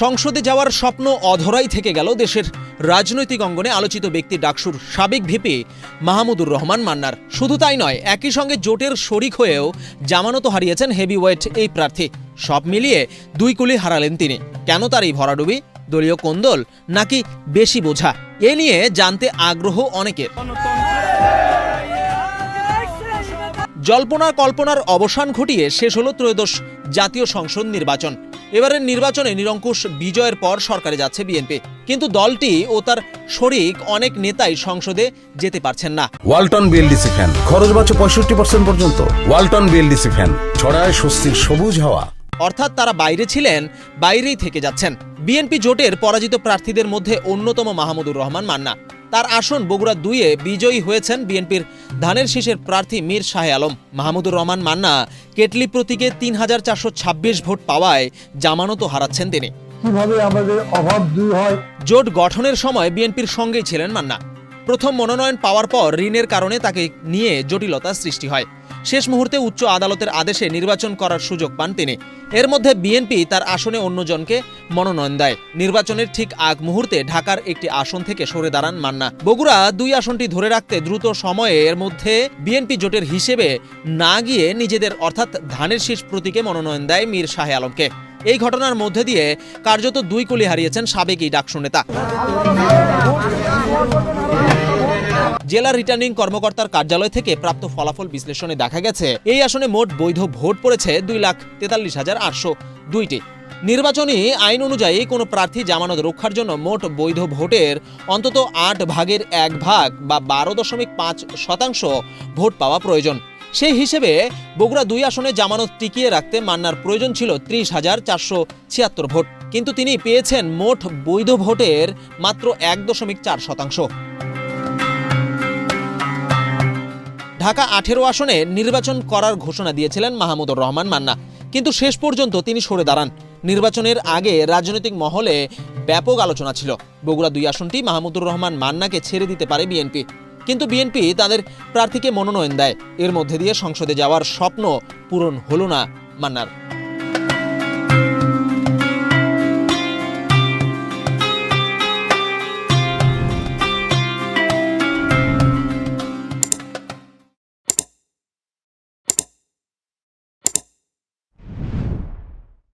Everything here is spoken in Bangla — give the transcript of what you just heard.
সংসদে যাওয়ার স্বপ্ন অধরাই থেকে গেল দেশের রাজনৈতিক অঙ্গনে আলোচিত ব্যক্তি ডাকসুর সাবেক ভিপি মাহমুদুর রহমান মান্নার। শুধু তাই নয়, একই সঙ্গে জোটের শরিক হয়েও জামানতও হারিয়েছেন হেভিওয়েট এই প্রার্থী। সব মিলিয়ে দুই কুলি হারালেন তিনি। কেন তার এই ভরাডুবি? দলীয় কোন্দল নাকি বেশি বোঝা? এ নিয়ে জানতে আগ্রহ অনেকের। জল্পনা কল্পনার অবসান ঘটিয়ে শেষ হলো ত্রয়োদশ জাতীয় সংসদ নির্বাচন। এবারের নির্বাচনে নিরঙ্কুশ বিজয়ের পর সরকারে যাচ্ছে বিএনপি, কিন্তু দলটি ও তার শরিক অনেক নেতাই সংসদে যেতে পারছেন না। ওয়ালটন বিএলডিসি ফ্যান খরচ বাঁচে 65% পর্যন্ত। ওয়ালটন বিএলডিসি ফ্যান ছড়ায় স্বস্তির সবুজ হাওয়া। অর্থাৎ তারা বাইরে ছিলেন, বাইরেই থেকে যাচ্ছেন। বিএনপি জোটের পরাজিত প্রার্থীদের মধ্যে অন্যতম মাহমুদুর রহমান মান্না। তার আসন বগুড়া 2-এ বিজয়ী হয়েছেন বিএনপির ধানের শীষের প্রার্থী মীর শাহে আলম। মাহমুদুর রহমান মান্না কেটলি প্রতীকে 3426 ভোট পাওয়ায় জামানতও হারাচ্ছেন তিনি। কিভাবে আমাদের অভাব দূর হয়? জোট গঠনের সময় বিএনপির সঙ্গেই ছিলেন মান্না। প্রথম মনোনয়ন পাওয়ার পর ঋণের কারণে তাকে নিয়ে জটিলতার সৃষ্টি হয়। শেষ মুহূর্তে উচ্চ আদালতের আদেশে নির্বাচন করার সুযোগ পান তিনি। এর মধ্যে বিএনপি তার আসনে অন্যজনকে মনোনয়ন দেয়। নির্বাচনের ঠিক আগ মুহূর্তে ঢাকার একটি আসন থেকে সরে দাঁড়ান মান্না। বগুড়া 2 আসনটি ধরে রাখতে দ্রুত সময়ের মধ্যে বিএনপি জোটের হিসেবে না গিয়ে নিজেদের অর্থাৎ ধানের শীষ প্রতীকে মনোনয়ন দেয় মীর শাহে আলমকে। এই ঘটনার মধ্যে দিয়ে কার্যত 2 কুলি হারিয়েছেন সাবেক এই ডাকসু নেতা। জেলা রিটার্নিং কর্মকর্তার কার্যালয় থেকে প্রাপ্ত ফলাফল বিশ্লেষণে দেখা গেছে, এই আসনে মোট বৈধ ভোট পড়েছে 2,43,802টি। নির্বাচনী আইন অনুযায়ী কোনো প্রার্থী জামানত রক্ষার জন্য মোট বৈধ ভোটের অন্তত 8 ভাগের 1 ভাগ বা 12.5% ভোট পাওয়া প্রয়োজন। সেই হিসেবে বগুড়া 2 আসনে জামানত টিকিয়ে রাখতে মান্নার প্রয়োজন ছিল 30,476 ভোট, কিন্তু তিনি পেয়েছেন মোট বৈধ ভোটের মাত্র 1.4%। ঢাকা 18 আসনে নির্বাচন করার ঘোষণা দিয়েছিলেন মাহমুদুর রহমান মান্না, কিন্তু শেষ পর্যন্ত তিনি সরে দাঁড়ান। নির্বাচনের আগে রাজনৈতিক মহলে ব্যাপক আলোচনা ছিল বগুড়া 2 আসনটি মাহমুদুর রহমান মান্নাকে ছেড়ে দিতে পারে বিএনপি, কিন্তু বিএনপি তাদের প্রার্থীকে মনোনয়ন দেয়। এর মধ্যে দিয়ে সংসদে যাওয়ার স্বপ্ন পূরণ হলো না মান্নার।